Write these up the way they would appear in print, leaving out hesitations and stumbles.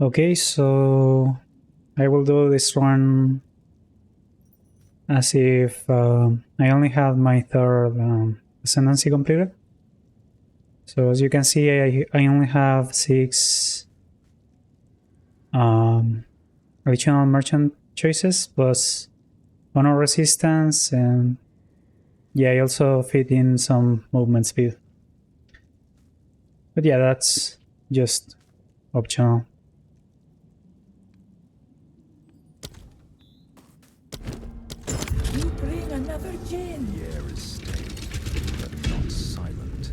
Okay, so I will do this one as if I only have my third ascendancy completed. So as you can see, I only have 6 additional merchant choices plus honor resistance, and yeah, I also fit in some movement speed. But yeah, that's just optional. You bring another gin. The air is stale, but not silent.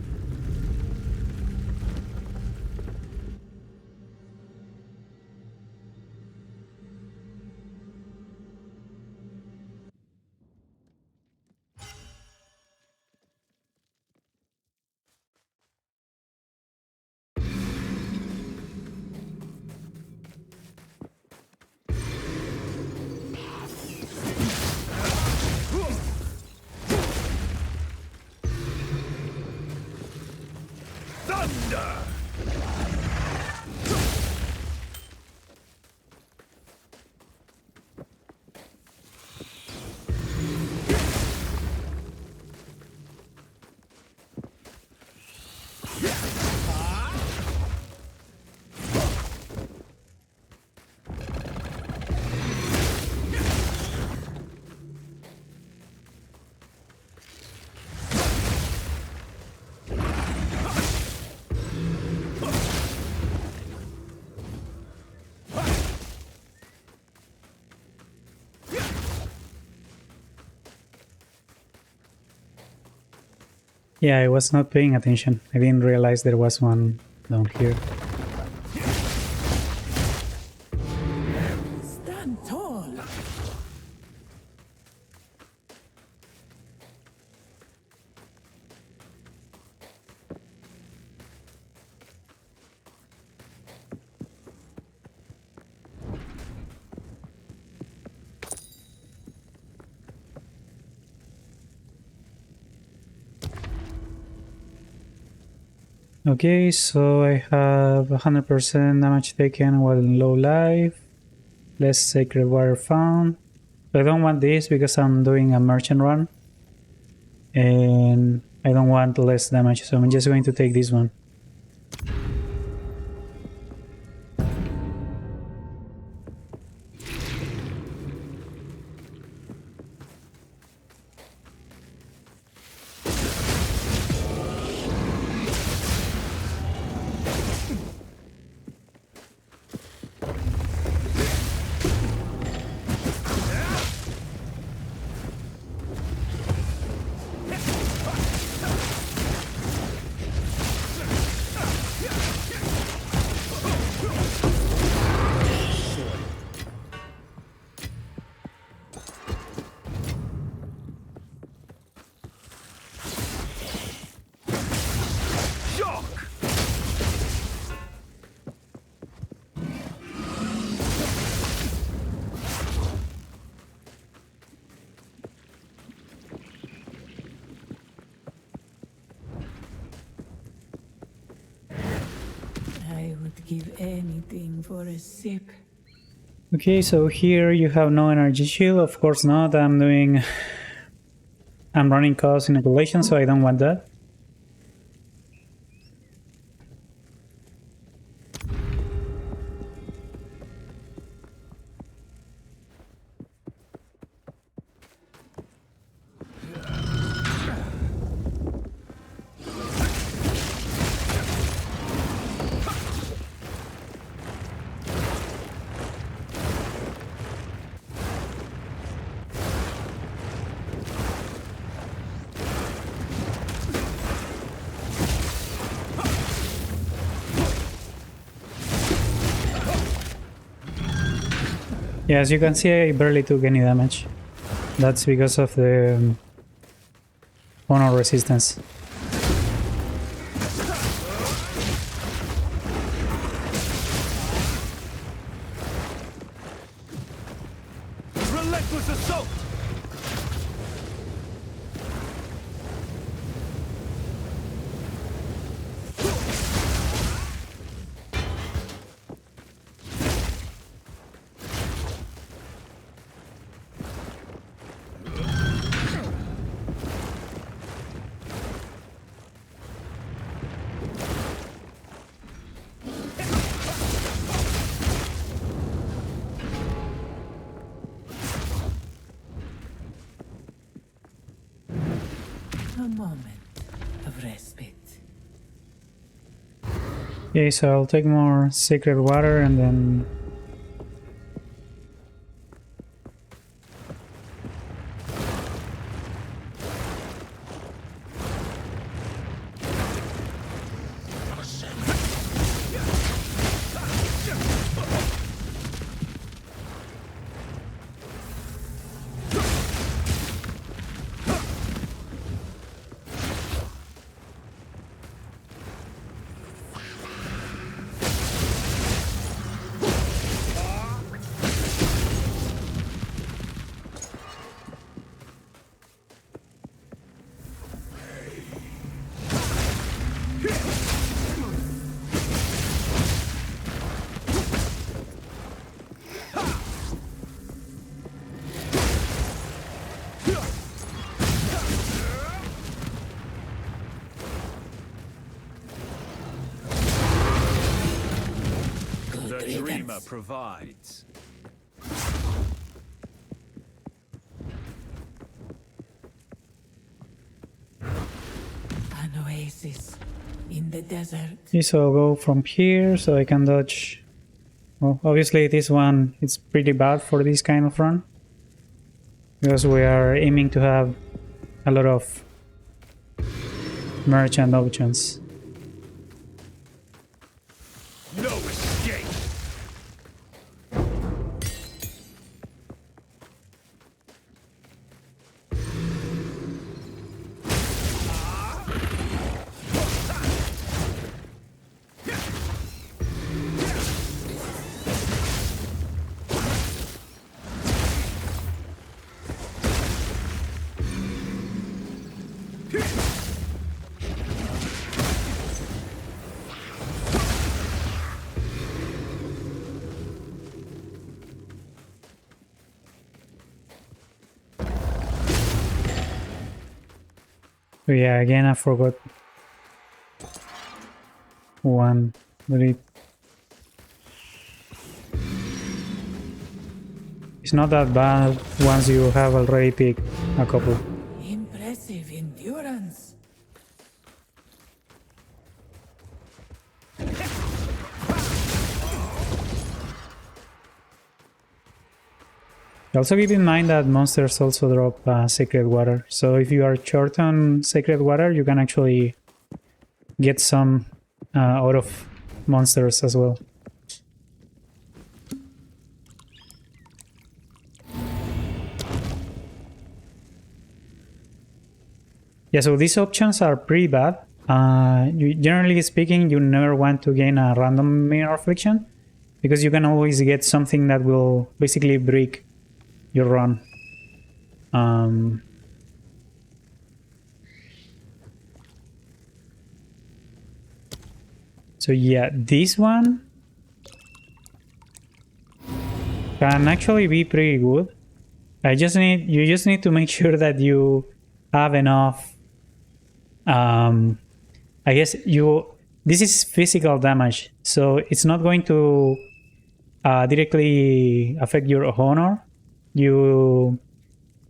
Thunder! Yeah, I was not paying attention. I didn't realize there was one down here. Stand tall. Okay, so I have 100% damage taken while in low life. Less sacred water found. I don't want this because I'm doing a merchant run. And I don't want less damage, so I'm just going to take this one. I would give anything for a sip. Okay, so here you have no energy shield. Of course not. I'm running chaos inoculation, so I don't want that. Yeah, as you can see, I barely took any damage. That's because of the honor resistance. Relentless assault! moment of respite. Okay, so I'll take more sacred water and then... The dreamer provides. An oasis in the desert. Okay, so I'll go from here so I can dodge... Well, obviously this one is pretty bad for this kind of run, because we are aiming to have a lot of merchant options. No escape. So yeah, again I forgot one, but it's not that bad once you have already picked a couple. Impressive endurance. Also keep in mind that monsters also drop sacred water, so if you are short on sacred water you can actually get some out of monsters as well. Yeah, so these options are pretty bad. Generally speaking, you never want to gain a random mirror affliction, because you can always get something that will basically break your run. So yeah, this one can actually be pretty good. You just need to make sure that you have enough. I guess this is physical damage, so it's not going to directly affect your honor. You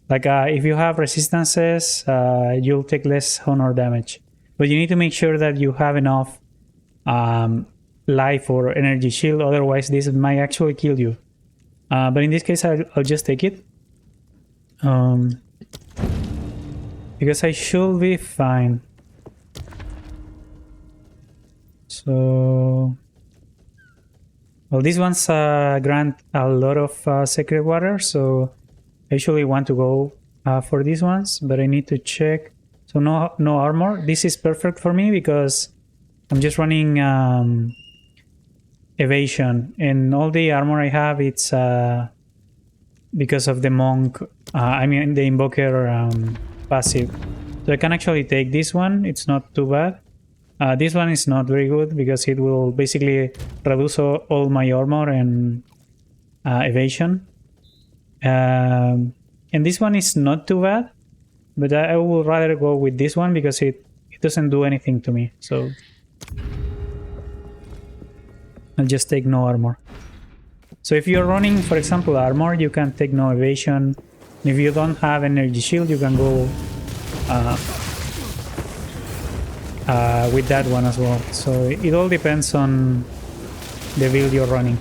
if you have resistances, you'll take less honor damage, but you need to make sure that you have enough life or energy shield, otherwise this might actually kill you. But in this case I'll just take it, because I should be fine. So, well, these ones grant a lot of sacred water, so I usually want to go for these ones, but I need to check. So no armor. This is perfect for me because I'm just running evasion, and all the armor I have, it's because of the monk, I mean the invoker passive. So I can actually take this one, it's not too bad. This one is not very good because it will basically reduce all my armor and evasion. And this one is not too bad, but I would rather go with this one because it doesn't do anything to me. So I'll just take no armor. So if you're running, for example, armor, you can take no evasion. If you don't have energy shield, you can go with that one as well. So it all depends on the build you're running.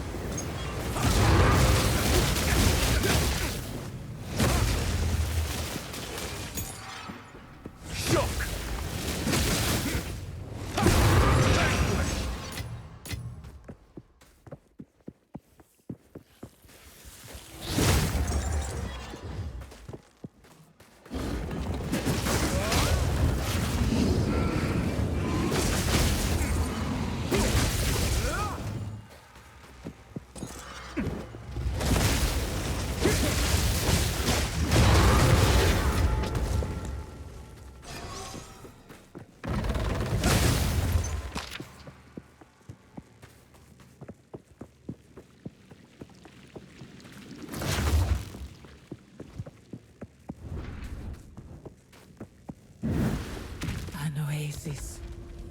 An oasis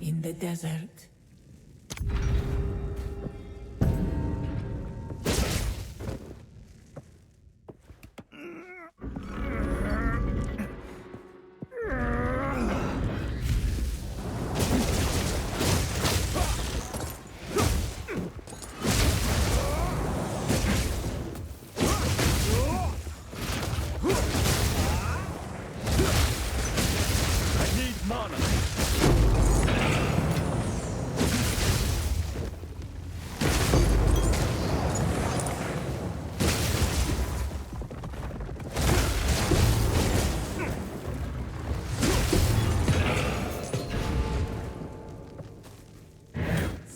in the desert.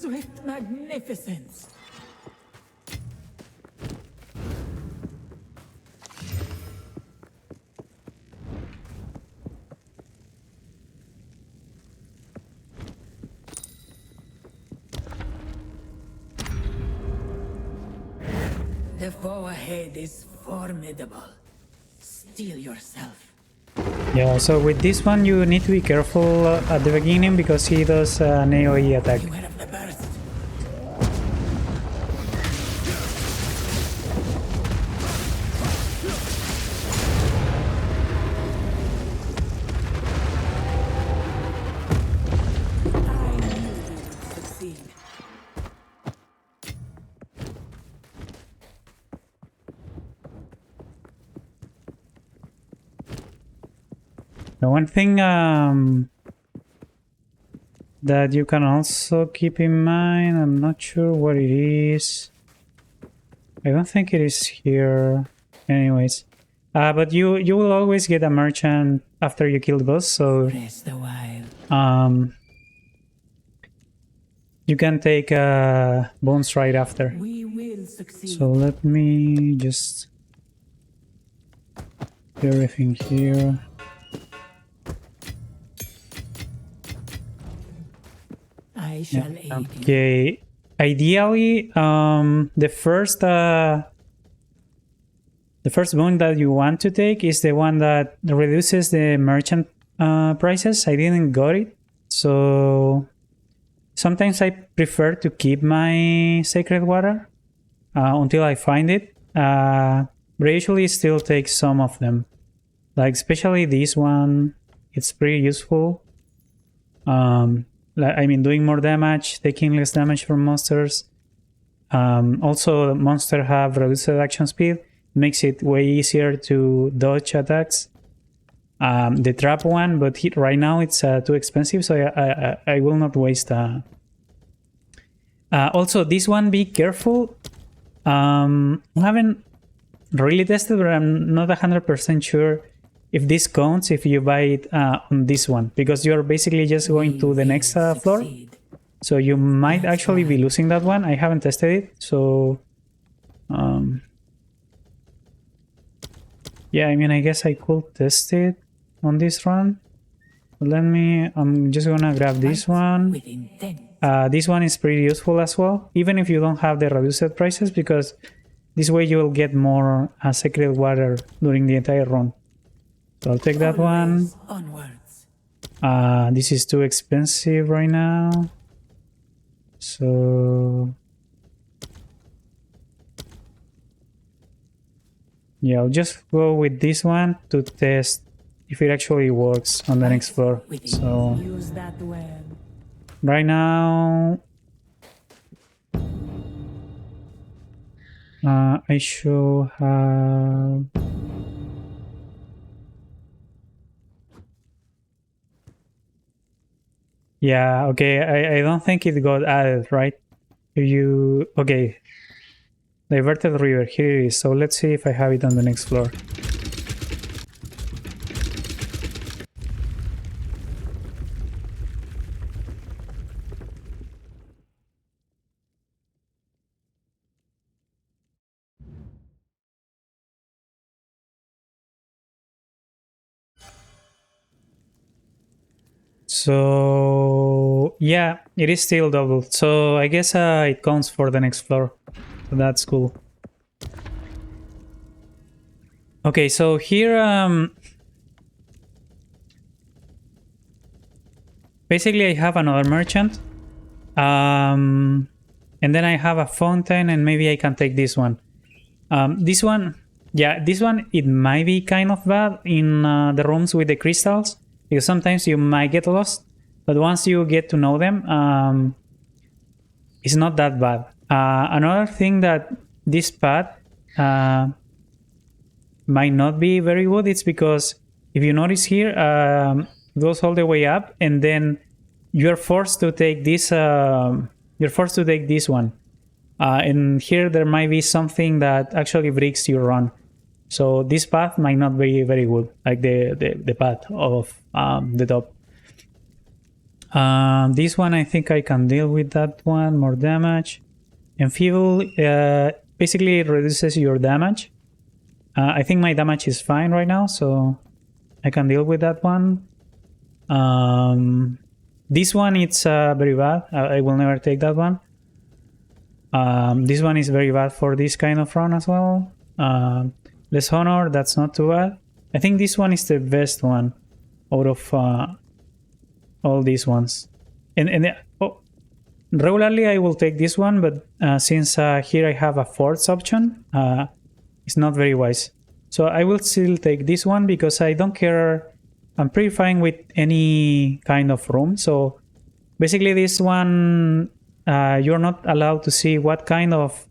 Swift magnificence. The foe ahead is formidable. Steel yourself. Yeah, so with this one you need to be careful at the beginning because he does an AoE attack. Beware of the burst. I knew you would succeed. The one thing that you can also keep in mind, I'm not sure what it is. I don't think it is here. Anyways, but you will always get a merchant after you kill the boss, so Rest a while. you can take bones right after. We will succeed. So let me just do everything here. I shall aid you. Okay, ideally, the first boon that you want to take is the one that reduces the merchant prices. I didn't got it, so sometimes I prefer to keep my sacred water until I find it. But I usually still take some of them, like especially this one. It's pretty useful. I mean, doing more damage, taking less damage from monsters. Also, monsters have reduced action speed, makes it way easier to dodge attacks. The trap one, but right now it's too expensive, so I will not waste. Also, this one, be careful. I haven't really tested, but I'm not 100% sure if this counts if you buy it on this one, because you're basically just going to the next floor, so you might actually be losing that one. I haven't tested it, so yeah, I mean, I guess I could test it on this run. I'm just gonna grab this one. This one is pretty useful as well, even if you don't have the reduced prices, because this way you will get more sacred water during the entire run. So I'll take that one. Onwards. This is too expensive right now. So yeah, I'll just go with this one to test if it actually works on the next floor. So Use that well. Right now, I should have... Yeah, okay, I don't think it got added, right? Okay, diverted river, here it is. So let's see if I have it on the next floor. So yeah, it is still doubled. So I guess it counts for the next floor. So that's cool. Okay, so here basically I have another merchant. And then I have a fountain, and maybe I can take this one. This one, yeah, this one, it might be kind of bad in the rooms with the crystals, because sometimes you might get lost, but once you get to know them, it's not that bad. Another thing that this path might not be very good, it's because if you notice here, it goes all the way up, and then you're forced to take this. You're forced to take this one, and here there might be something that actually breaks your run. So this path might not be very good, like the path of the top. This one, I think I can deal with that one. More damage. Enfeeble basically reduces your damage. I think my damage is fine right now, so I can deal with that one. This one, it's very bad. I will never take that one. This one is very bad for this kind of run as well. Less honor, that's not too bad. I think this one is the best one out of all these ones. And regularly I will take this one, but since here I have a fourth option, it's not very wise. So I will still take this one because I don't care. I'm pretty fine with any kind of room. So basically this one, you're not allowed to see what kind of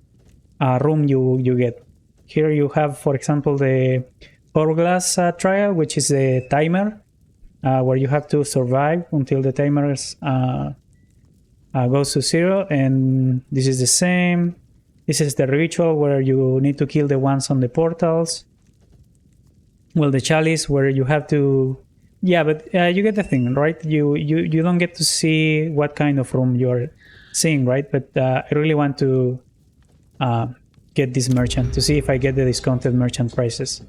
room you get. Here you have, for example, the Hourglass trial, which is a timer where you have to survive until the timer goes to 0. And this is the same. This is the ritual where you need to kill the ones on the portals. Well, the Chalice where you have to... Yeah, but you get the thing, right? You don't get to see what kind of room you're seeing, right? But I really want to get this merchant to see if I get the discounted merchant prices.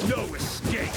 No escape!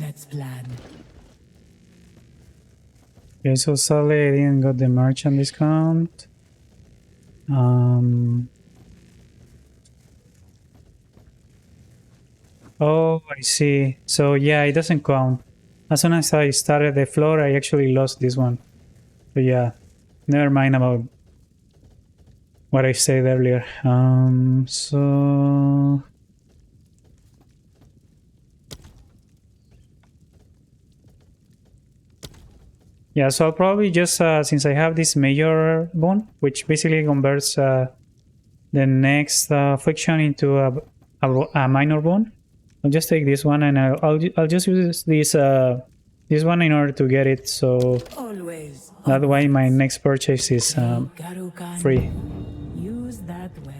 Let's plan. Okay, so sadly I didn't got the merchant discount. Oh, I see. So yeah, it doesn't count. As soon as I started the floor, I actually lost this one. So yeah, never mind about what I said earlier. So yeah, so I'll probably just since I have this major boon, which basically converts the next affliction into a minor boon. I'll just take this one, and I'll just use this one in order to get it. So Always. that way, my next purchase is Garukan. free. Use that well.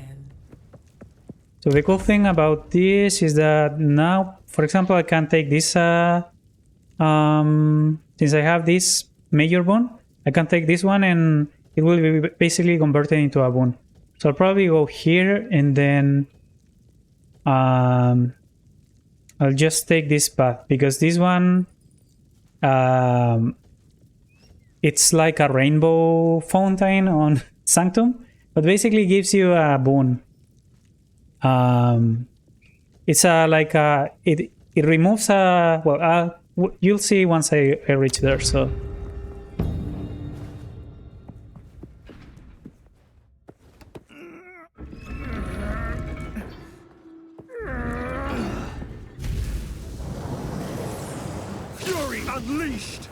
So the cool thing about this is that now, for example, I can take this. Since I have this major boon, I can take this one, and it will be basically converted into a boon. So I'll probably go here, and then I'll just take this path because this one, it's like a rainbow fountain on Sanctum, but basically gives you a boon. It's like it removes a well. You'll see once I reach there. So. Fury unleashed!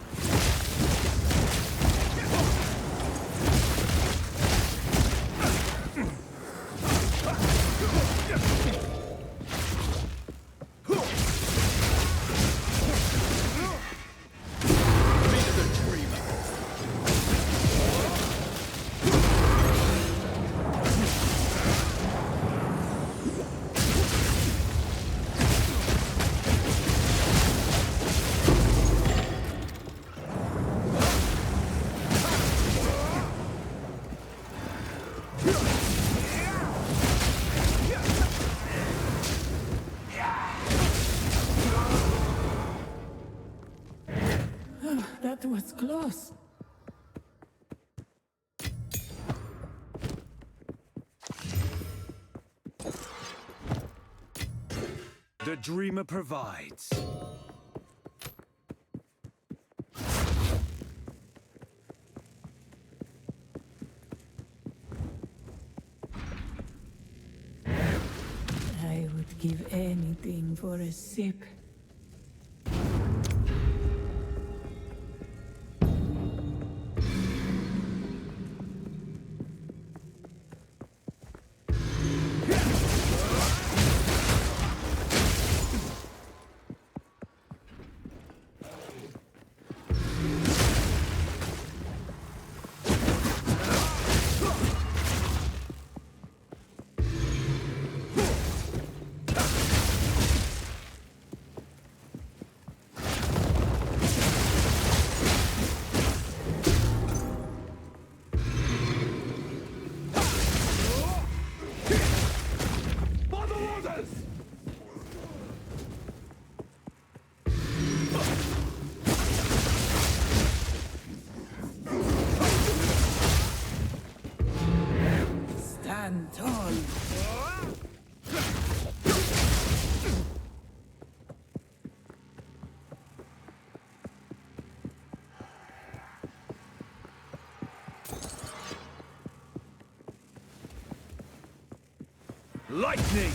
That was close. The dreamer provides. I would give anything for a sip. Stand tall. Lightning!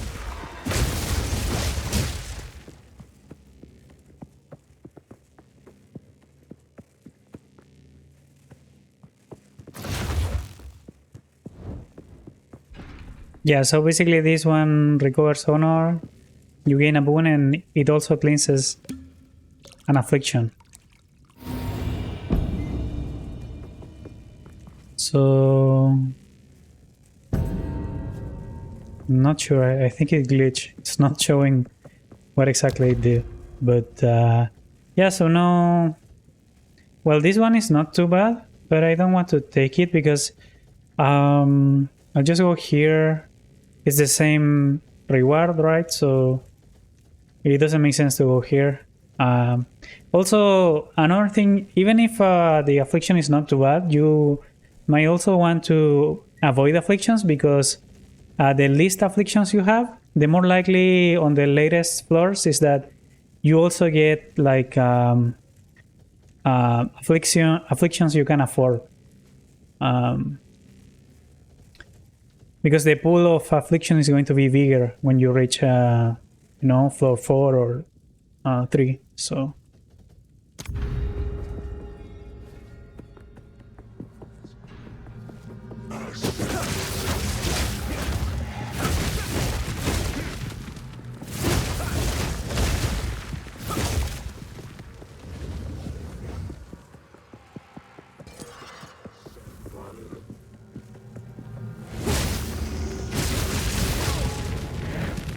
Yeah, so basically this one recovers honor, you gain a boon, and it also cleanses an affliction. So... I'm not sure, I think it glitched. It's not showing what exactly it did. But yeah, so no... Well, this one is not too bad, but I don't want to take it because I'll just go here. It's the same reward, right? So it doesn't make sense to go here. Um, Also, another thing, even if the affliction is not too bad, you might also want to avoid afflictions because the least afflictions you have, the more likely on the latest floors is that you also get like afflictions you can afford. Because the pool of affliction is going to be bigger when you reach, floor 4 or 3. So.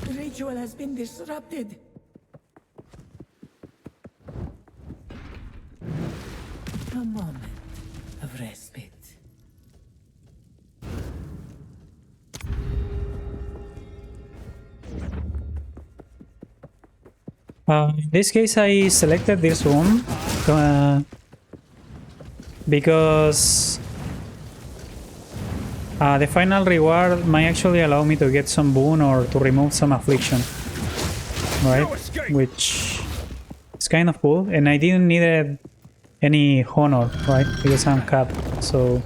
The ritual has been disrupted. A moment of respite. In this case, I selected this room because the final reward might actually allow me to get some boon or to remove some affliction, right? Which is kind of cool. And I didn't need any honor, right? Because I'm capped, so...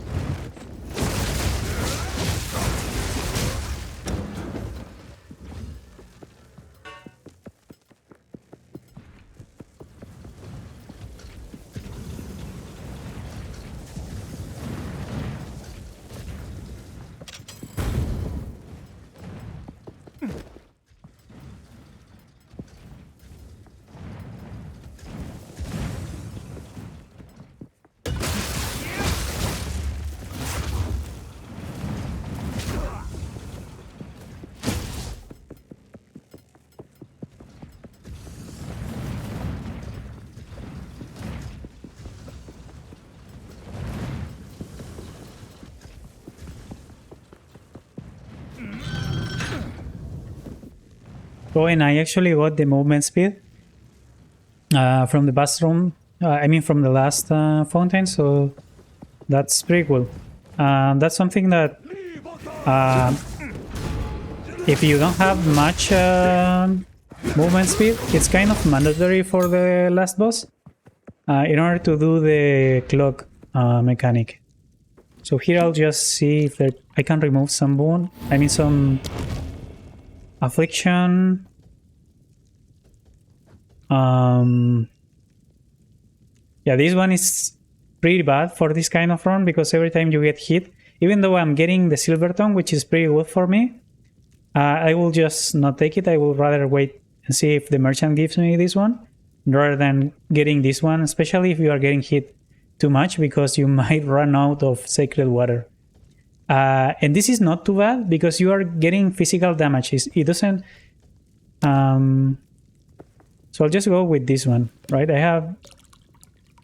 Oh, and I actually got the movement speed from the bathroom. From the last fountain, so that's pretty cool. That's something that if you don't have much movement speed, it's kind of mandatory for the last boss in order to do the clock mechanic. So here I'll just see if I can remove some boon. Some affliction. Yeah, this one is pretty bad for this kind of run because every time you get hit, even though I'm getting the silver tongue, which is pretty good for me, I will just not take it. I will rather wait and see if the merchant gives me this one rather than getting this one, especially if you are getting hit too much because you might run out of sacred water. And this is not too bad because you are getting physical damages. It doesn't... So I'll just go with this one, right? I have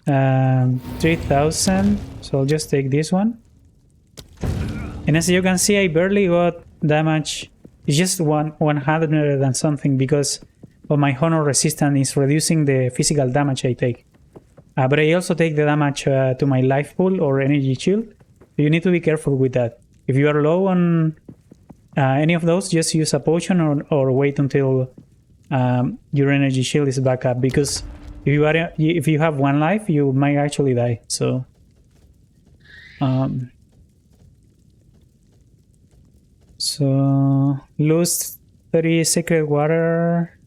3,000, so I'll just take this one. And as you can see, I barely got damage. It's just 100 and something because of my honor resistance is reducing the physical damage I take. But I also take the damage to my life pool or energy shield. You need to be careful with that. If you are low on any of those, just use a potion or wait until your energy shield is back up, because if you have one life, you might actually die. So lose 30 sacred water.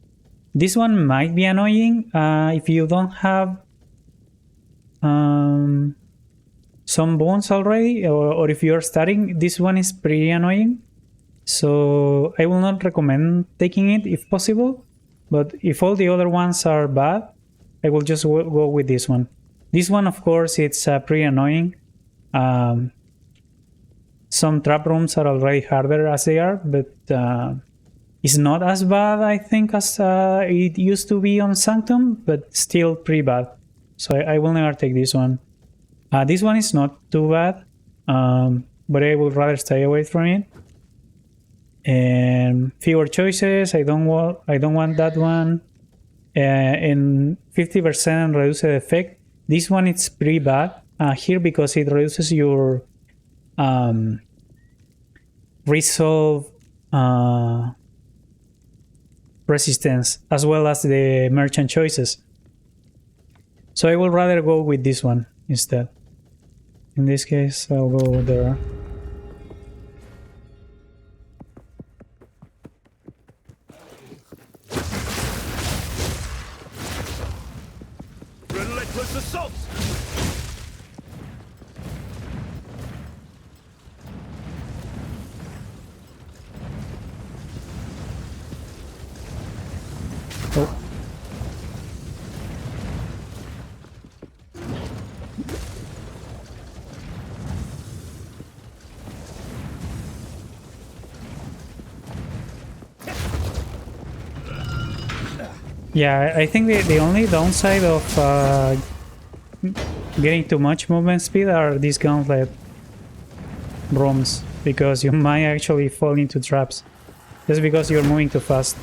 This one might be annoying if you don't have some bones already, or if you're starting. This one is pretty annoying, so I will not recommend taking it if possible. But if all the other ones are bad, I will just go with this one. This one, of course, it's pretty annoying. Some trap rooms are already harder as they are, but it's not as bad, I think, as it used to be on Sanctum, but still pretty bad. So I will never take this one. This one is not too bad, but I would rather stay away from it. And fewer choices. I don't want that one. in 50% reduced effect. This one it's pretty bad here because it reduces your resolve resistance as well as the merchant choices. So I would rather go with this one instead. In this case, I'll go there. Relentless assault! Oh. Yeah, I think the only downside of getting too much movement speed are these Gauntlet rooms, because you might actually fall into traps just because you're moving too fast.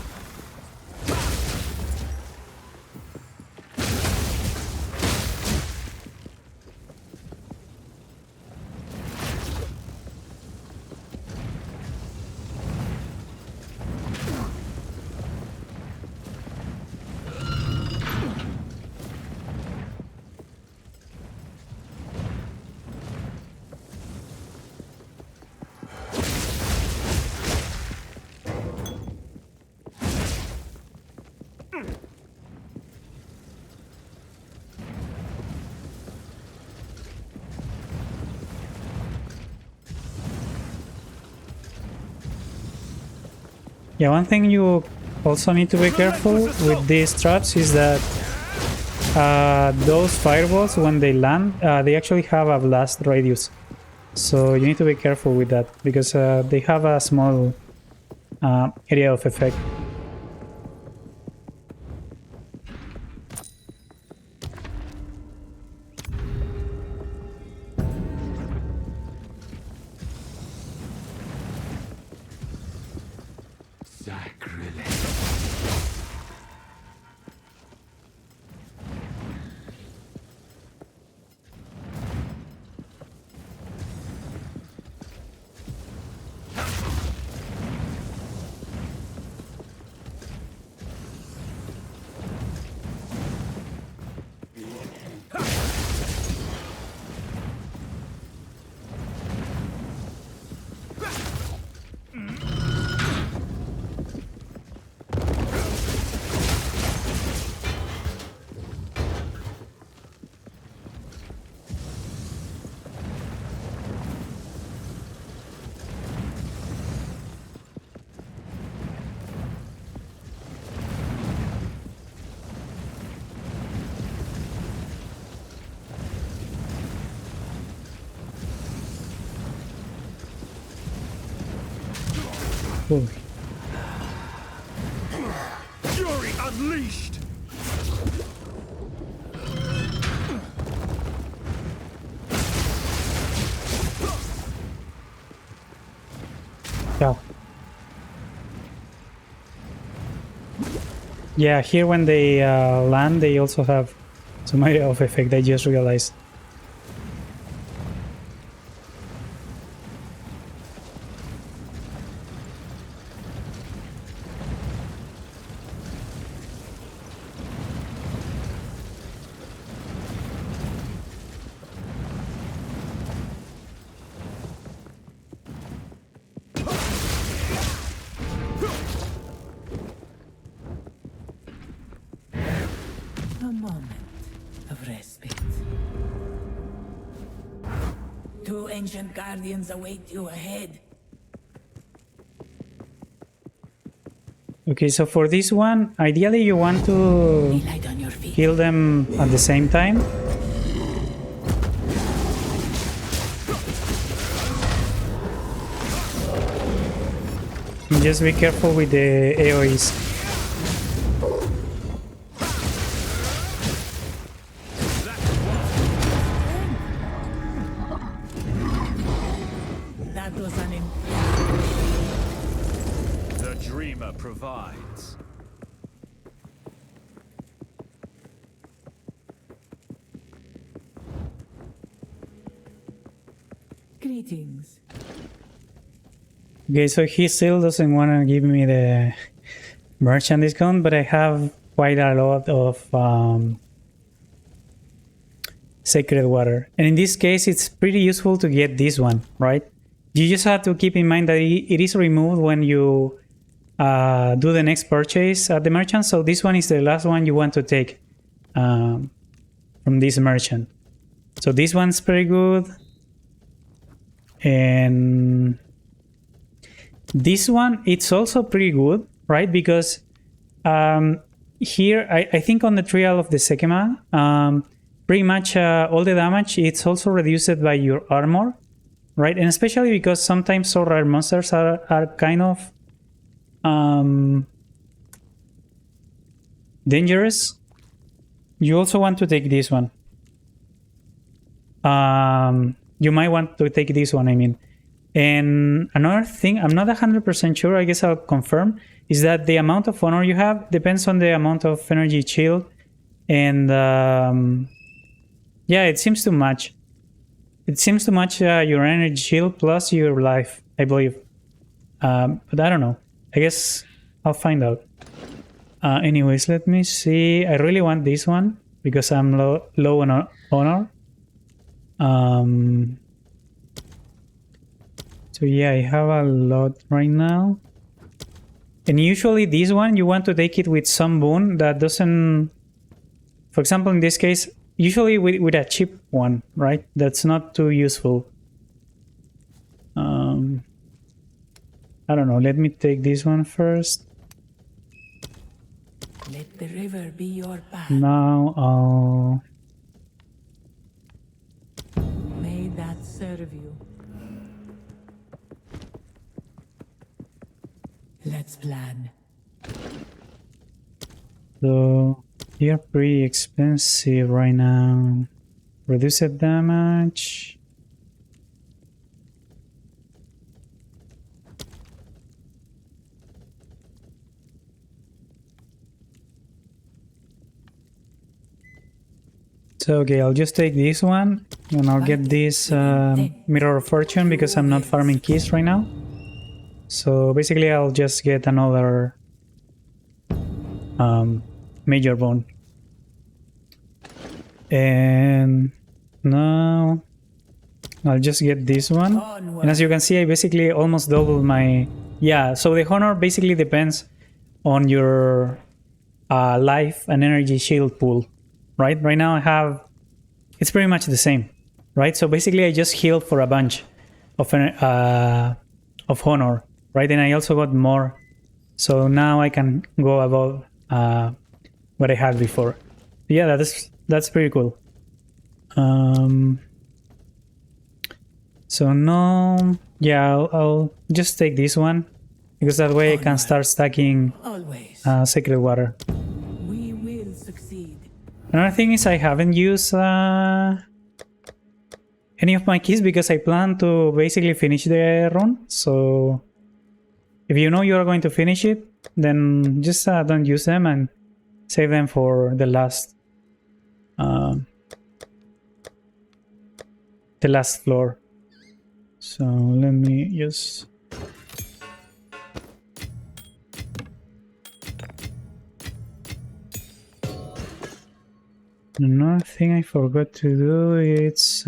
Yeah, one thing you also need to be careful with these traps is that those fireballs, when they land, they actually have a blast radius. So you need to be careful with that because they have a small area of effect. Cool. Fury unleashed! Yeah. Yeah, here when they land, they also have some area of effect, I just realized. A moment of respite. Two ancient guardians await you ahead. Okay, so for this one, ideally you want to Lay light on your feet. kill them at the same time. And just be careful with the AoEs. That was an The dreamer provides. Greetings. Okay, so he still doesn't want to give me the merchant discount, but I have quite a lot of sacred water. And in this case, it's pretty useful to get this one, right? You just have to keep in mind that it is removed when you do the next purchase at the merchant. So this one is the last one you want to take from this merchant. So this one's pretty good. And this one, it's also pretty good, right? Because here, I think on the trial of the Sekhemas, pretty much all the damage, it's also reduced by your armor, right? And especially because sometimes so rare monsters are kind of dangerous. You also want to take this one. You might want to take this one, I mean. And another thing, I'm not 100% sure, I guess I'll confirm, is that the amount of honor you have depends on the amount of energy shield. And yeah, it seems to match. It seems to match your energy shield plus your life, I believe. But I don't know. I guess I'll find out. Anyways, let me see. I really want this one because I'm low on honor. So yeah, I have a lot right now. And usually this one, you want to take it with some boon that doesn't... For example, in this case, usually with a cheap one, right? That's not too useful. I don't know. Let me take this one first. Let the river be your path. Now I'll... May that serve you. Let's plan. So you're pretty expensive right now. Reduced damage. So okay, I'll just take this one and I'll get this Mirror of Fortune because I'm not farming keys right now. So basically I'll just get another major bone. And now I'll just get this one. And as you can see, I basically almost doubled my... Yeah, so the honor basically depends on your life and energy shield pool, right? Right now I have... It's pretty much the same, right? So basically I just healed for a bunch of honor, right? And I also got more. So now I can go above what I had before. Yeah, that's pretty cool. So no, yeah, I'll just take this one because that way I can start stacking sacred water. We will succeed. Another thing is I haven't used any of my keys because I plan to basically finish the run. So if you know you are going to finish it, then just don't use them and save them for the last floor. So let me just... Another thing I forgot to do is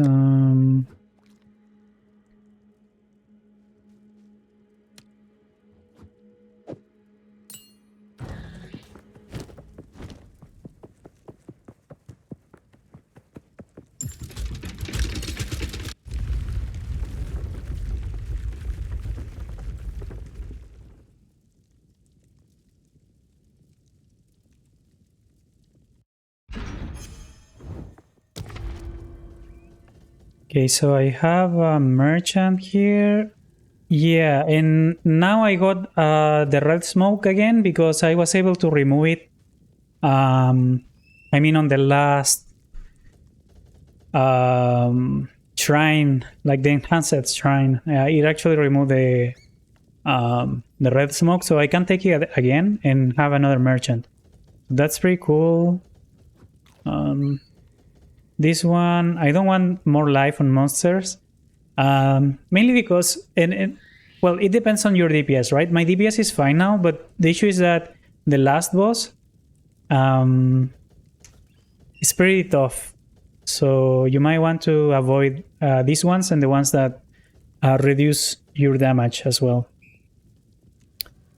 okay, so I have a merchant here. Yeah, and now I got the red smoke again because I was able to remove it. I mean on the last shrine, like the enhanced shrine, it actually removed the red smoke, so I can take it again and have another merchant. That's pretty cool. This one, I don't want more life on monsters, Mainly because, well, it depends on your DPS, right? My DPS is fine now, but the issue is that the last boss is pretty tough. So you might want to avoid these ones and the ones that reduce your damage as well.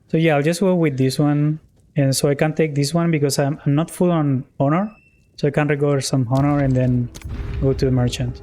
So yeah, I'll just go with this one. And so I can take this one because I'm not full on honor. So I can recover some honor and then go to the merchant.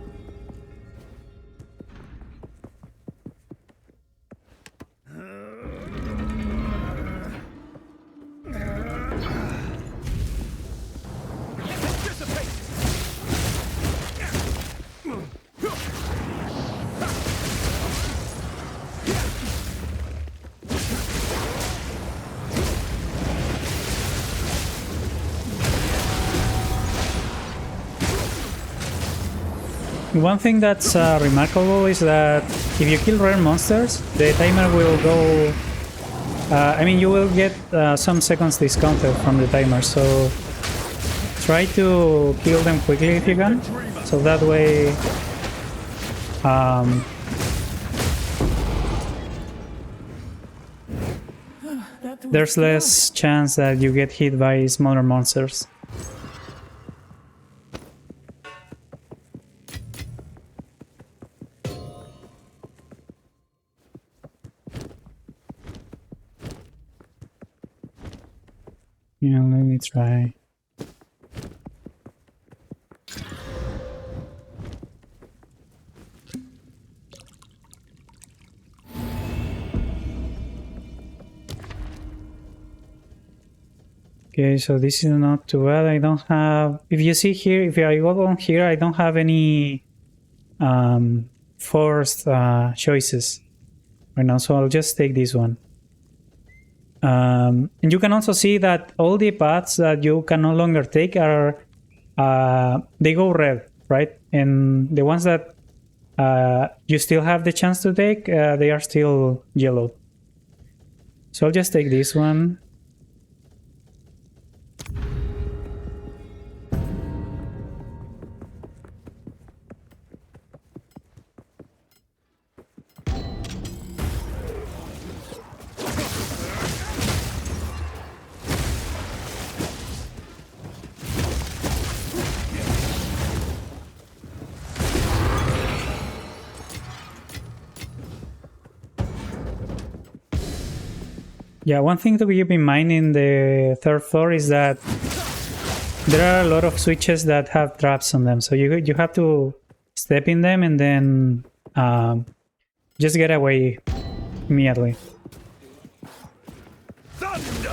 One thing that's remarkable is that if you kill rare monsters, the timer will go... I mean, you will get some seconds discounted from the timer, so try to kill them quickly if you can, so that way there's less chance that you get hit by smaller monsters. Yeah, let me try. Okay, so this is not too bad. I don't have... If you see here, if I go on here, I don't have any forced choices right now, so I'll just take this one. And you can also see that all the paths that you can no longer take are... they go red, right? And the ones that you still have the chance to take, they are still yellow. So I'll just take this one. Yeah, one thing to keep in mind in the third floor is that there are a lot of switches that have traps on them, so you have to step in them and then just get away immediately. Thunder!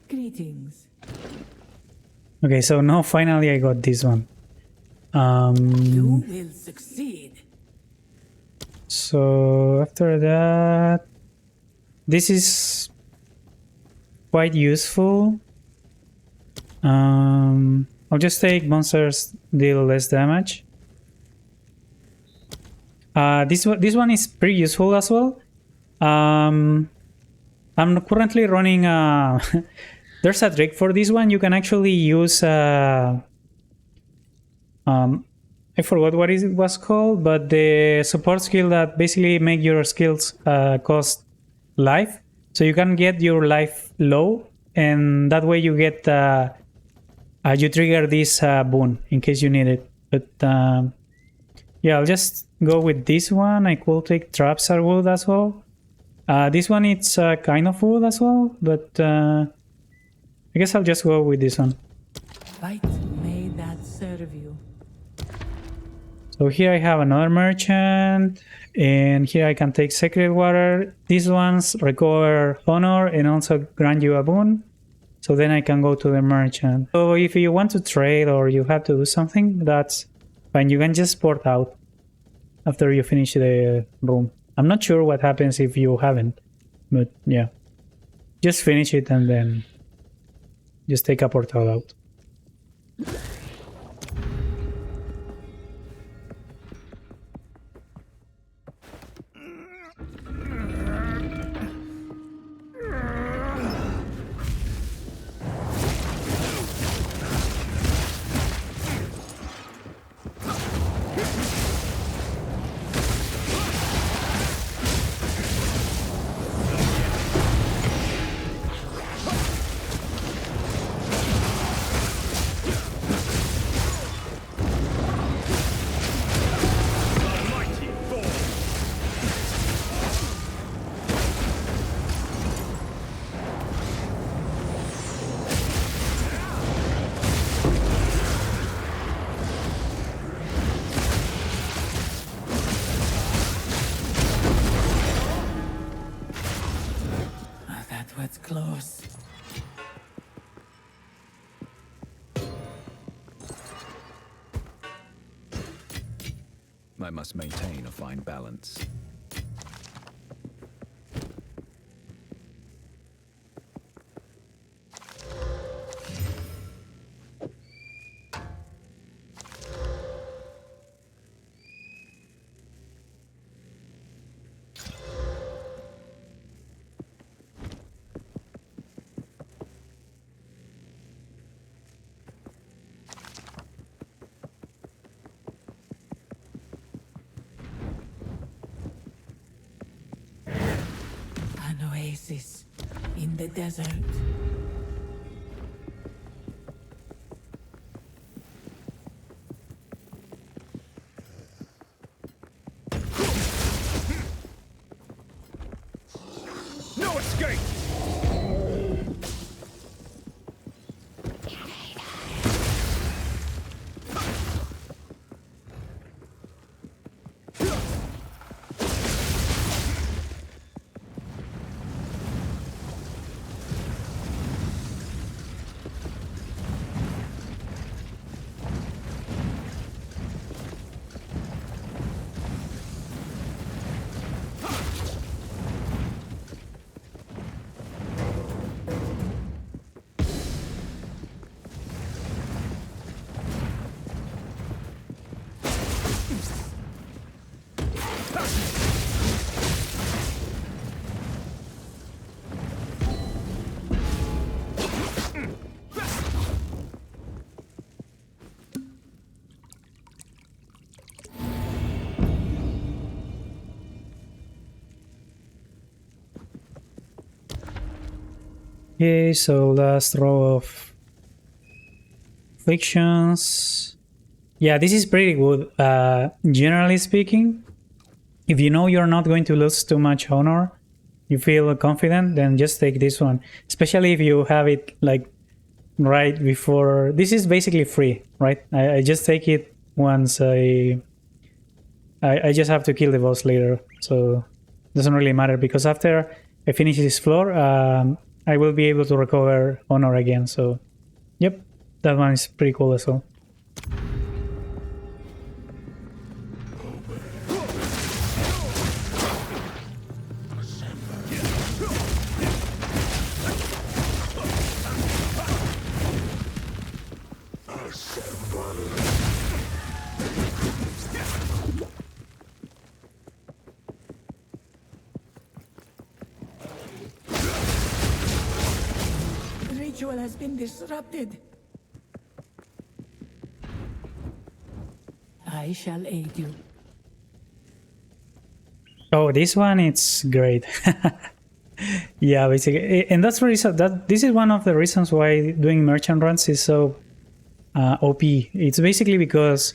Greetings. Okay, so now finally I got this one. You will succeed. So after that, this is quite useful. I'll just take monsters deal less damage. This one is pretty useful as well. I'm currently running there's a trick for this one. You can actually use I forgot what it was called, but the support skill that basically make your skills cost life. So you can get your life low, and that way you get you trigger this boon in case you need it. But yeah, I'll just go with this one. I could take traps are good as well. This one, it's kind of wood as well, but I guess I'll just go with this one. Fight, may that serve you. So here I have another merchant, and here I can take Sacred Water. These ones recover honor and also grant you a boon. So then I can go to the merchant. So if you want to trade or you have to do something, that's fine. You can just port out after you finish the room. I'm not sure what happens if you haven't, but yeah. Just finish it and then just take a portal out. That's close. I must maintain a fine balance. An oasis in the desert. No escape! Okay, so last row of afflictions. Yeah, this is pretty good. Generally speaking, if you know you're not going to lose too much honor, you feel confident, then just take this one. Especially if you have it like right before. This is basically free, right? I just take it once I just have to kill the boss later, so it doesn't really matter because after I finish this floor, I will be able to recover honor again. So, yep, that one is pretty cool as well. The ritual has been disrupted. I shall aid you. Oh, this one, it's great. Yeah, basically, and that's the reason that this is one of the reasons why doing merchant runs is so OP. It's basically because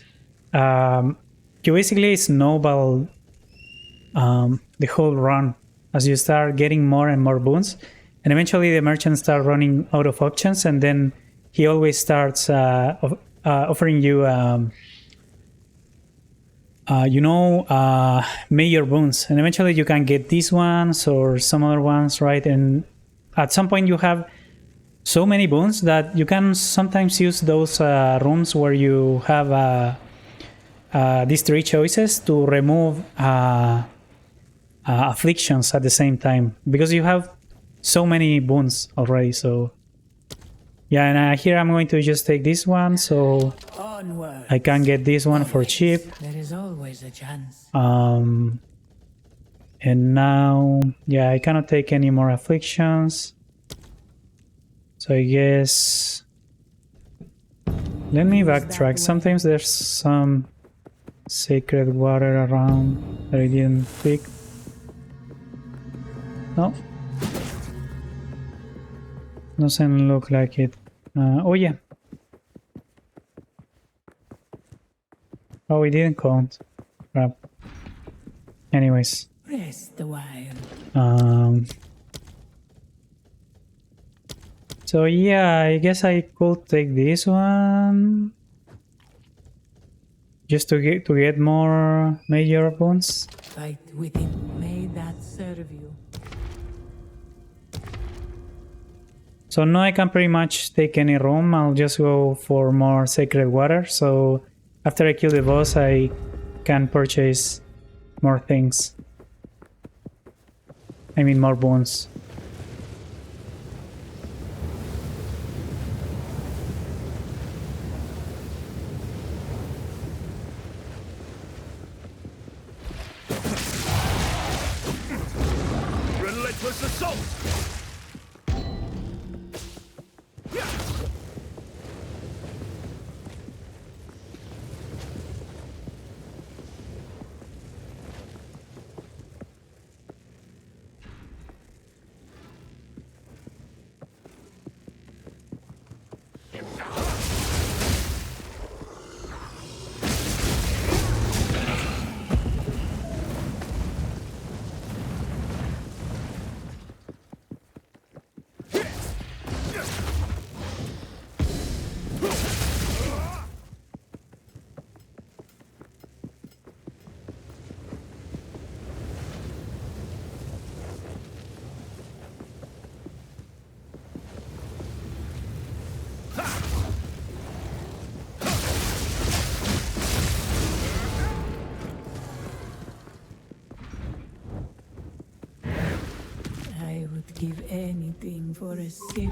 you basically snowball the whole run. as you start getting more and more boons. And eventually the merchants start running out of options, and then he always starts offering you, major boons. And eventually you can get these ones or some other ones, right? And at some point you have so many boons that you can sometimes use those rooms where you have these 3 choices to remove afflictions at the same time, because you have so many boons already. So yeah, and here I'm going to just take this one so Onwards. I can get this one for Always. cheap. There is always a chance. And now, yeah, I cannot take any more afflictions. So I guess let me backtrack. Sometimes there's some sacred water around that I didn't pick. No, doesn't look like it. Oh yeah. Oh, we didn't count. Crap. Anyways. Rest a while. So yeah, I guess I could take this one just to get more major boons. Fight with it. May that serve you. So now I can pretty much take any room. I'll just go for more sacred water. So after I kill the boss, I can purchase more things. I mean, more boons. Relentless assault! I would give anything for a sip.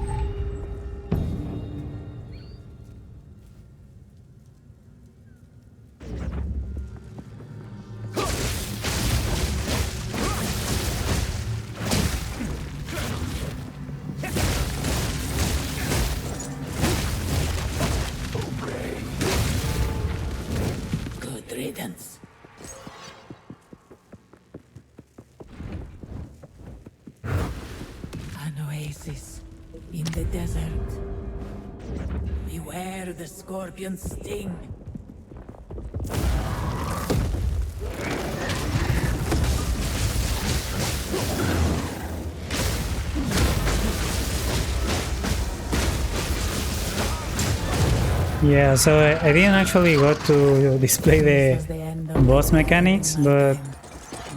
Good riddance. An oasis in the desert. Beware the scorpion's sting. Yeah, so I didn't actually go to display This was the end of boss the mechanics, but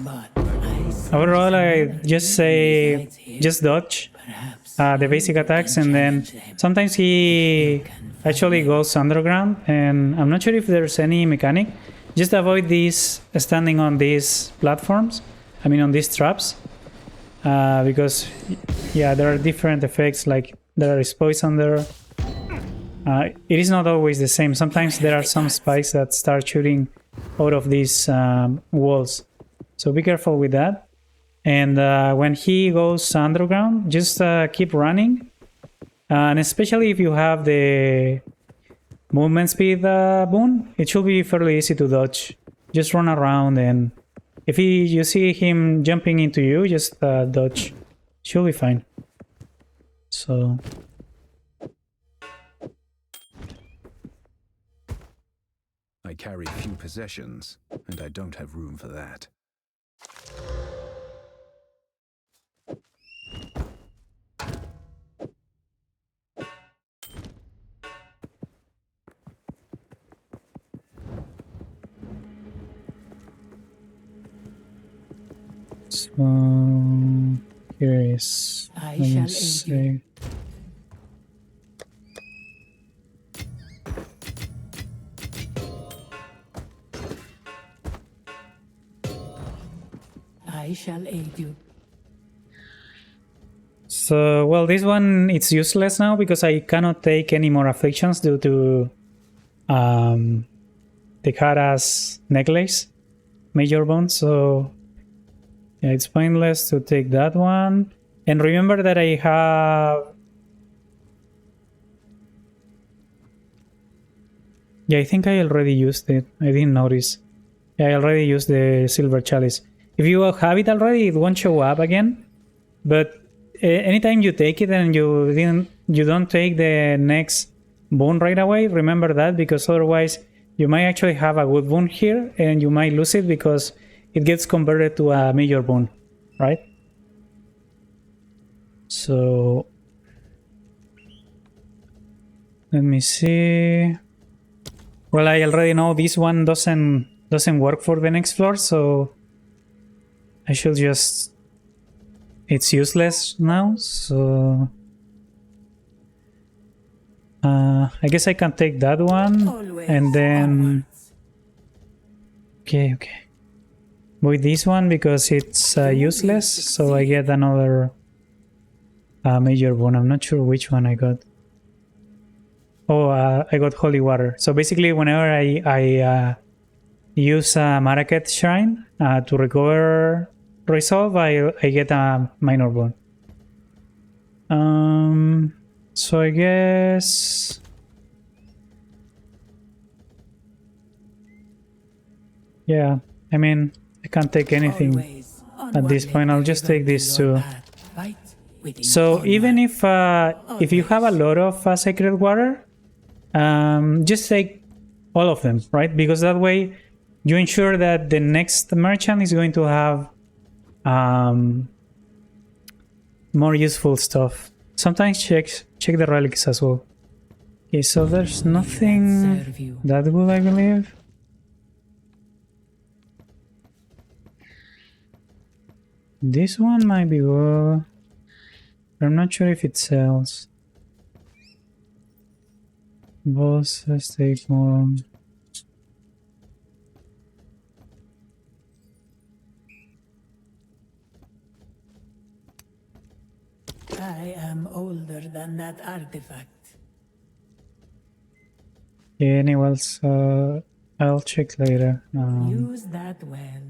But I see overall I another just game say resides here. just dodge Perhaps the you basic attacks, and then challenge them. sometimes he actually goes underground, and I'm not sure if there's any mechanic. Just avoid these standing on these platforms, I mean on these traps, because yeah, there are different effects, like there is poison there. It is not always the same. Sometimes there are some spikes that start shooting out of these walls, so be careful with that. And when he goes underground, just keep running, and especially if you have the movement speed boon, it should be fairly easy to dodge. Just run around, and if you see him jumping into you, just dodge. Should be fine. So I carry few possessions, and I don't have room for that. So here is. I Let me shall aid you. see. I shall aid you. So, well, this one, it's useless now because I cannot take any more afflictions due to the Kara's necklace, major bone. So, yeah, it's pointless to take that one. And remember that I have... Yeah, I think I already used it. I didn't notice. Yeah, I already used the silver chalice. If you have it already, it won't show up again. But anytime you take it and you don't take the next boon right away, remember that, because otherwise you might actually have a good boon here and you might lose it because it gets converted to a major boon, right? So let me see. Well, I already know this one doesn't work for the next floor, so I should just... It's useless now, so... I guess I can take that one, Always and then... onwards. Okay. With this one, because it's useless, so I get another major boon. I'm not sure which one I got. Oh, I got holy water. So basically, whenever I use a Maraket shrine to recover resolve, I get a minor boon. So I guess... Yeah, I mean, I can't take anything Always at this onward, point. I'll let just ever take be these your two. path. Fight within So honor. even if you have a lot of sacred water, just take all of them, right? Because that way you ensure that the next merchant is going to have more useful stuff. Sometimes check the relics as well. Okay, so there's nothing serve you. that good, I believe. This one might be good. But I'm not sure if it sells. Bosses take more. I am older than that artifact. Yeah, anyway, I'll check later. Use that well.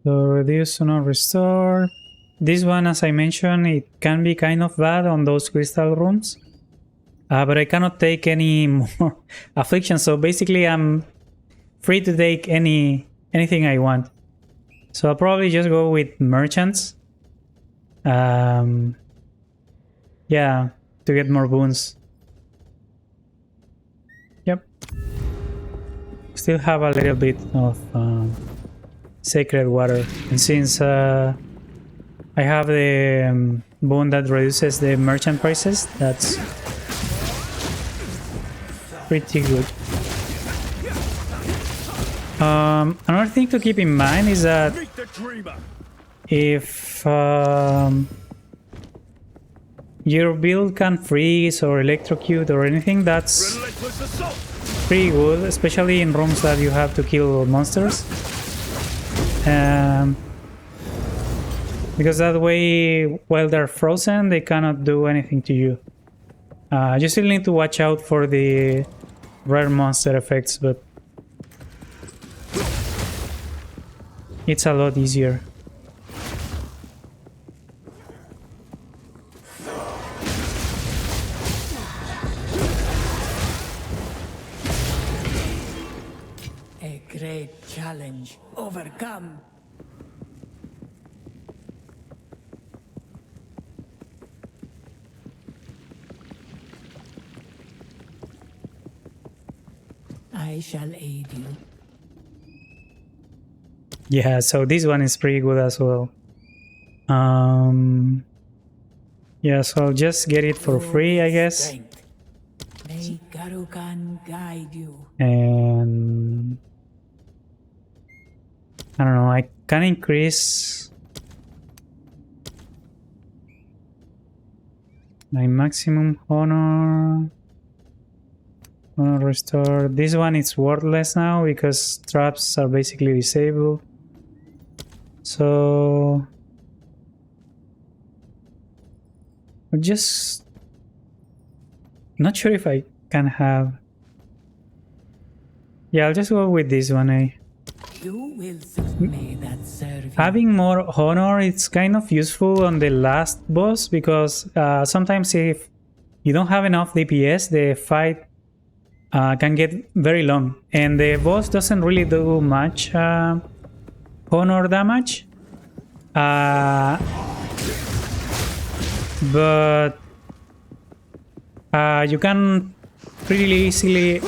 So reduce to not restore. This one, as I mentioned, it can be kind of bad on those crystal rooms. But I cannot take any more affliction, so basically I'm free to take anything I want. So I'll probably just go with merchants. Yeah, to get more boons. Yep. Still have a little bit of sacred water, and since I have the boon that reduces the merchant prices, that's pretty good. Another thing to keep in mind is that if your build can freeze or electrocute or anything, that's pretty good, especially in rooms that you have to kill monsters. Because that way, while they're frozen, they cannot do anything to you. You still need to watch out for the rare monster effects, but it's a lot easier. A great challenge overcome. I shall aid you. Yeah, so this one is pretty good as well. Yeah, so I'll just get it for free, I guess. Strength. May Garukan guide you. And I don't know, I can increase my maximum honor. Honor restore. This one is worthless now because traps are basically disabled. So I'm just not sure if I can have. Yeah, I'll just go with this one. You will may that serve you. Having more honor, it's kind of useful on the last boss because sometimes if you don't have enough DPS, the fight can get very long, and the boss doesn't really do much honor damage. But you can pretty easily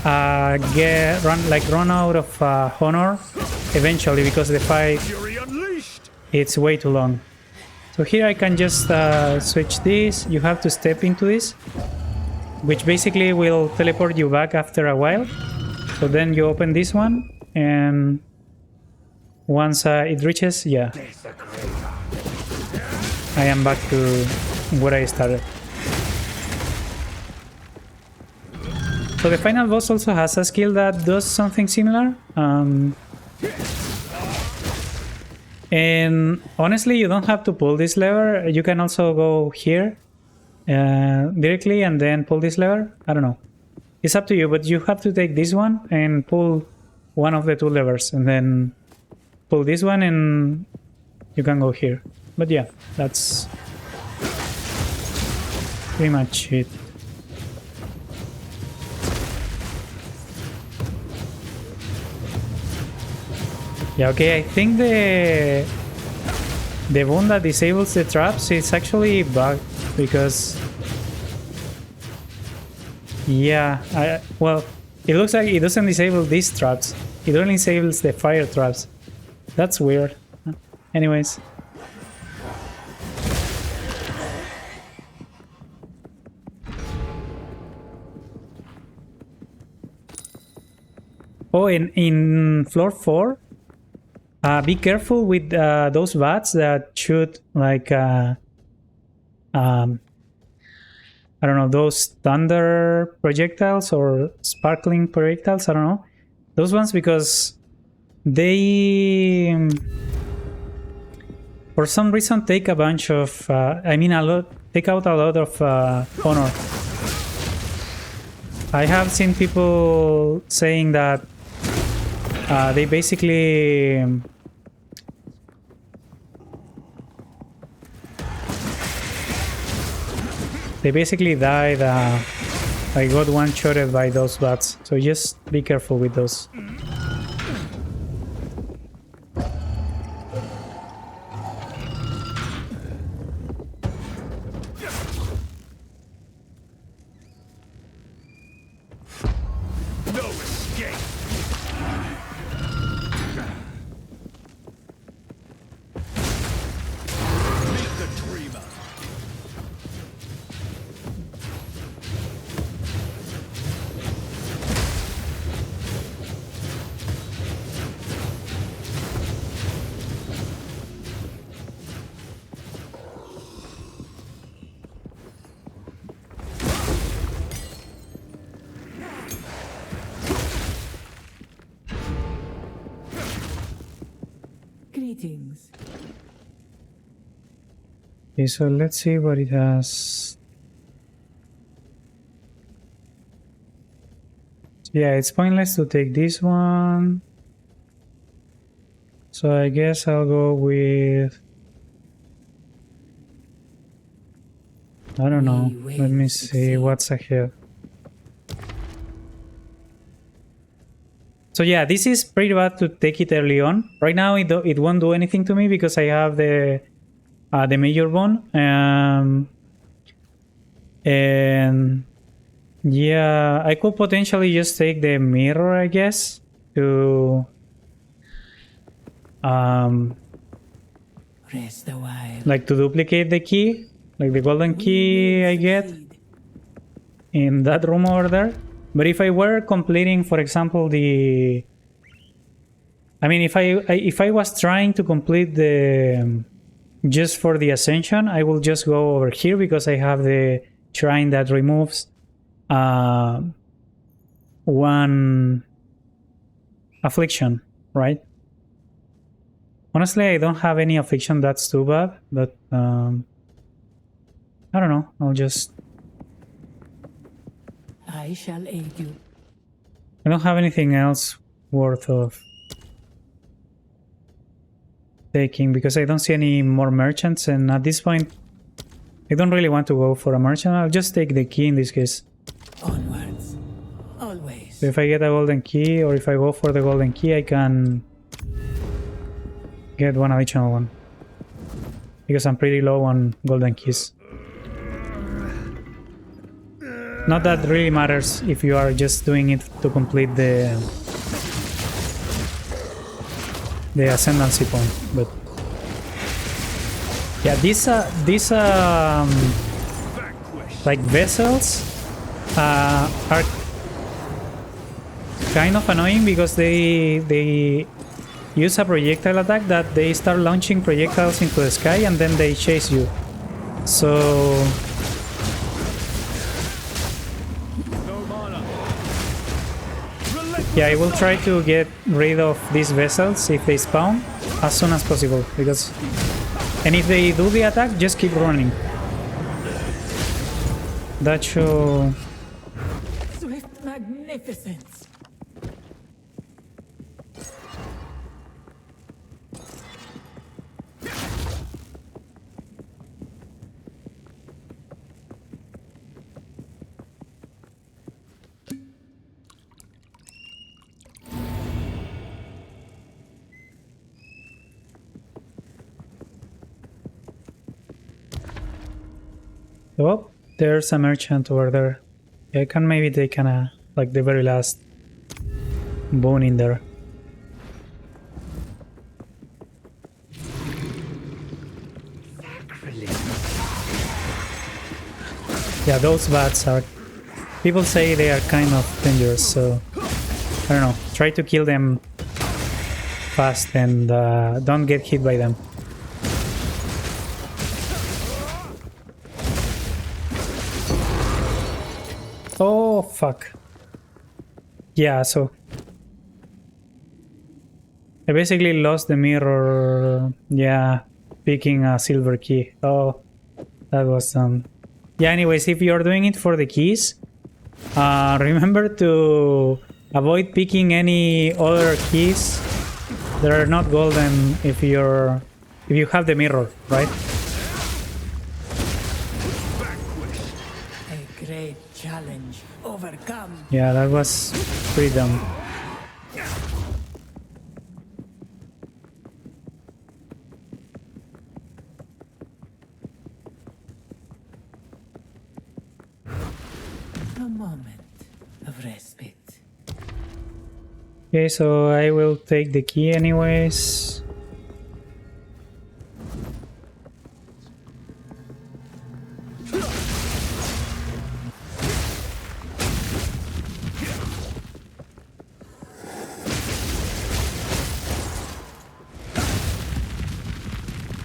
run out of honor eventually because the fight it's way too long. So here I can just switch this. You have to step into this, which basically will teleport you back after a while. So then you open this one, and once it reaches, yeah, I am back to where I started. So the final boss also has a skill that does something similar. And honestly, you don't have to pull this lever. You can also go here directly and then pull this lever. I don't know. It's up to you, but you have to take this one and pull one of the two levers and then pull this one and you can go here. But yeah, that's pretty much it. Yeah, okay, I think the one that disables the traps is actually bugged because yeah, well, it looks like it doesn't disable these traps. It only disables the fire traps. That's weird. Anyways. Oh, in floor 4, be careful with those bats that shoot like I don't know, those thunder projectiles or sparkling projectiles. I don't know those ones because they for some reason take a bunch of take out a lot of honor. I have seen people saying that they basically died. I got one-shotted by those bats, so just be careful with those. Greetings. Okay, so let's see what it has. Yeah, it's pointless to take this one. So I guess I'll go with... I don't know. Let me see what's ahead. So yeah, this is pretty bad to take it early on. Right now, it won't do anything to me because I have the major bone. And yeah, I could potentially just take the mirror, I guess, to Rest a while. like to duplicate the key, like the golden key I get in that room over there. But if I were completing, for example, the, I mean, if I was trying to complete the just for the ascension, I will just go over here because I have the shrine that removes one affliction, right? Honestly, I don't have any affliction that's too bad, but I don't know. I'll just... I shall aid you. I don't have anything else worth of taking because I don't see any more merchants, and at this point I don't really want to go for a merchant. I'll just take the key in this case. Onwards. Always. So if I get a golden key, or if I go for the golden key, I can get one additional one because I'm pretty low on golden keys. Not that really matters if you are just doing it to complete the ascendancy point, but yeah, these like vessels are kind of annoying because they use a projectile attack that they start launching projectiles into the sky and then they chase you. So yeah, I will try to get rid of these vessels if they spawn as soon as possible, because... And if they do the attack, just keep running. That should... Swift magnificence. Oh, there's a merchant over there. I can maybe take like the very last bone in there. Yeah, those bats are... People say they are kind of dangerous, so... I don't know. Try to kill them fast and don't get hit by them. Oh, fuck. Yeah, so... I basically lost the mirror, yeah, picking a silver key. Oh, that was... Yeah, anyways, if you're doing it for the keys, remember to avoid picking any other keys that are not golden if you have the mirror, right? A great challenge overcome. Yeah, that was pretty dumb. A moment of respite. Okay, so I will take the key anyways.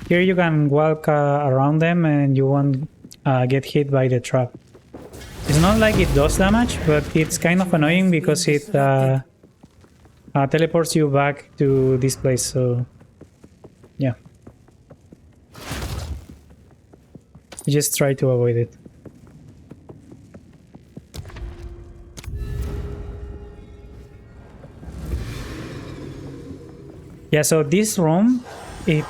Here you can walk around them and you won't get hit by the trap. It's not like it does damage, but it's kind of annoying because it teleports you back to this place, so yeah. You just try to avoid it. Yeah, so this room, it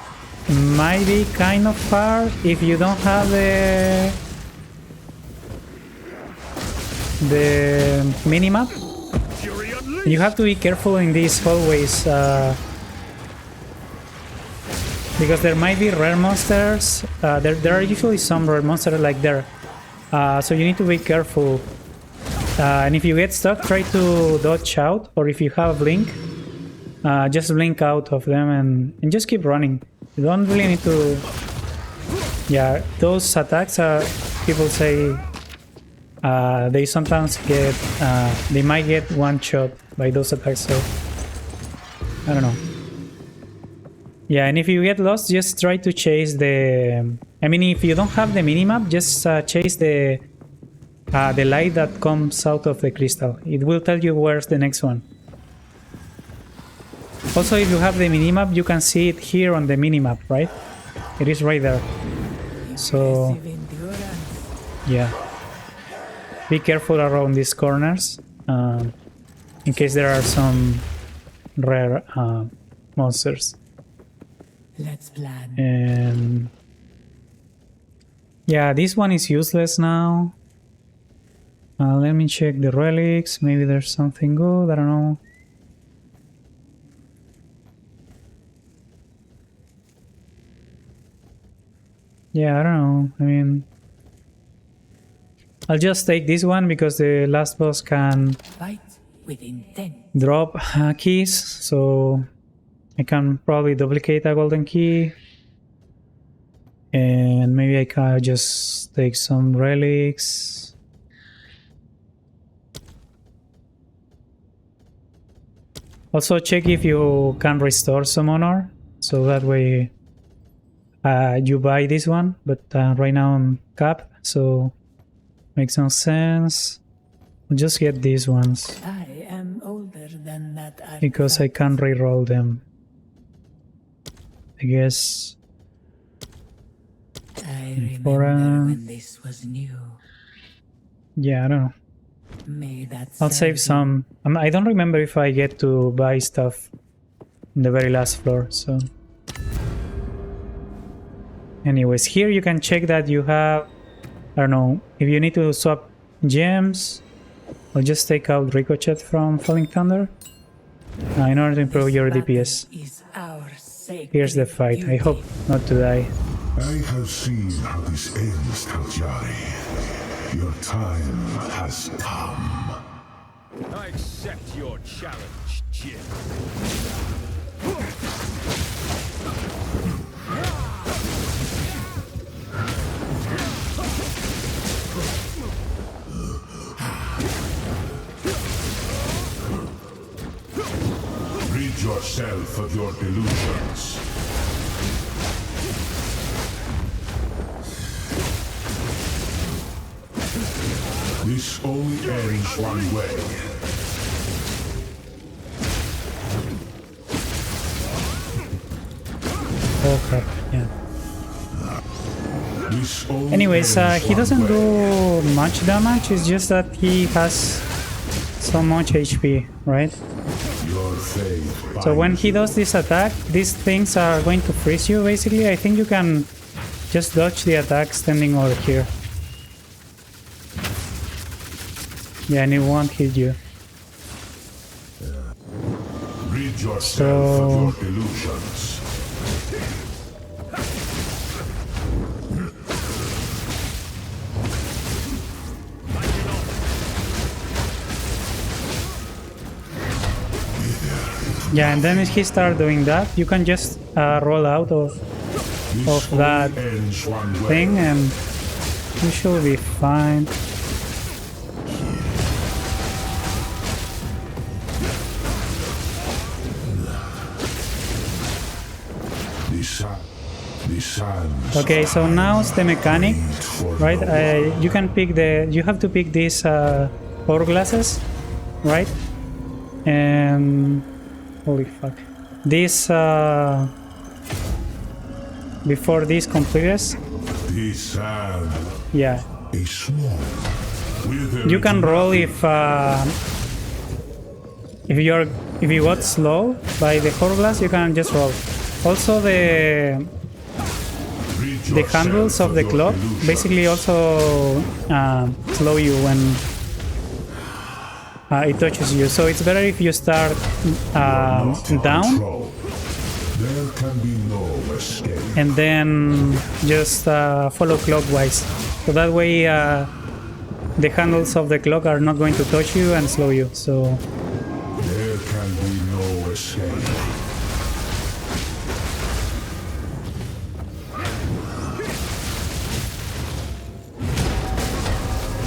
might be kind of far if you don't have the minimap. You have to be careful in these hallways because there might be rare monsters. There are usually some rare monsters like there, so you need to be careful. And if you get stuck, try to dodge out, or if you have blink, just blink out of them and just keep running. You don't really need to. Yeah, those attacks are. People say they sometimes get. They might get one shot by those attacks. So I don't know. Yeah, and if you get lost, just try to chase the... I mean, if you don't have the minimap, just chase the light that comes out of the crystal. It will tell you where's the next one. Also, if you have the minimap, you can see it here on the minimap, right? It is right there. So, yeah. Be careful around these corners, in case there are some rare monsters. Let's plan. And yeah, this one is useless now. Let me check the relics. Maybe there's something good. I don't know. Yeah, I don't know. I mean, I'll just take this one because the last boss can Fight with intent. drop keys, so I can probably duplicate a golden key. And maybe I can just take some relics. Also check if you can restore some honor, so that way you buy this one, but right now I'm capped, so makes no sense. I'll just get these ones I am older than that artifact. because I can re-roll them. I guess. I remember For, when this was new. Yeah, I don't know. May that I'll serve save you. some. I don't remember if I get to buy stuff on the very last floor, so. Anyways, here you can check that you have, I don't know, if you need to swap gems, I'll just take out Ricochet from Falling Thunder in order to improve your Battle DPS. is our sacred Here's the fight. I hope duty. not to die. I have seen how this ends, Taljari. Your time has come. I accept your challenge, Jim. Rid yourself of your delusions. This only ends one way. Oh crap, yeah. This only Anyways, ends he one doesn't way. do much damage, it's just that he has so much HP, right? Your fate So when binds he you. does this attack, these things are going to freeze you basically. I think you can just dodge the attack standing over here. Yeah, and it won't hit you. Rid yourself So- of your delusions. Yeah, and then if he starts doing that, you can just roll out of This that only ends one way. thing and you should be fine. The sands Okay, so now it's the mechanic, for right? no one. You can pick you have to pick these hourglasses, right? And holy fuck, this before this completes, The sand yeah, is small. you can roll if you got slow by the hourglass, you can just roll. Also the handles of the clock basically also slow you it touches you. So it's better if you start down Control. There can be no escape. and then just follow clockwise. So that way the handles of the clock are not going to touch you and slow you. So There can be no escape.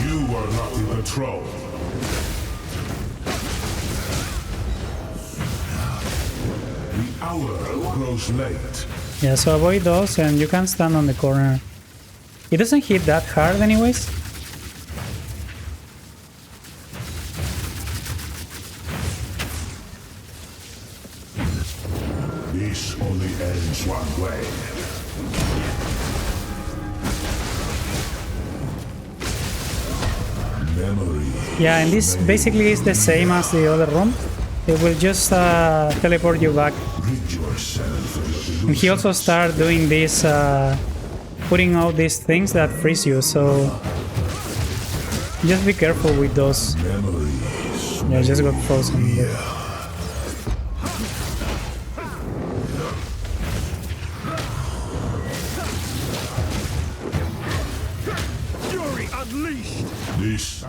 You are not in control. The hour grows late. yeah, so avoid those and you can stand on the corner. It doesn't hit that hard anyways. This only ends one way. Memory. Yeah, and this basically is the same as the other room. It will just teleport you back. Rid yourself of your And he also started doing this, putting out these things that freeze you, so just be careful with those. memories. Yeah, I just got frozen. Fury unleashed!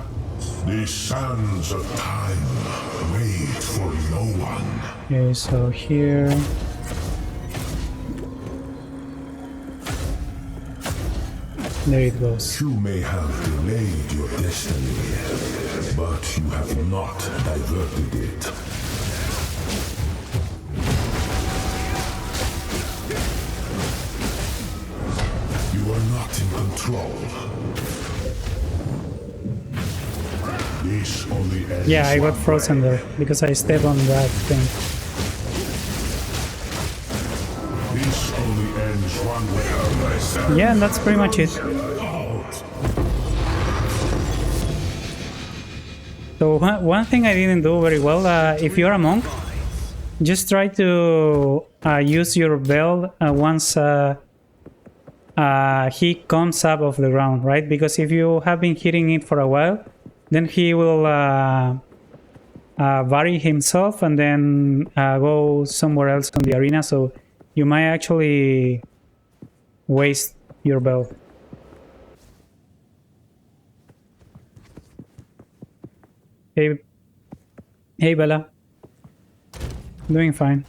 These sands of time wait for no one. Okay, so here. There it goes. You may have delayed your destiny, but you have not diverted it. You are not in control. This only ends Yeah, I got one frozen way. there because I stepped on that thing. This only ends one way. Yeah, and that's pretty much it. So one thing I didn't do very well, if you're a monk, just try to use your bell once he comes up off the ground, right? Because if you have been hitting it for a while, then he will vary himself and then go somewhere else on the arena. So you might actually waste your bell. Hey, hey Bella. Doing fine.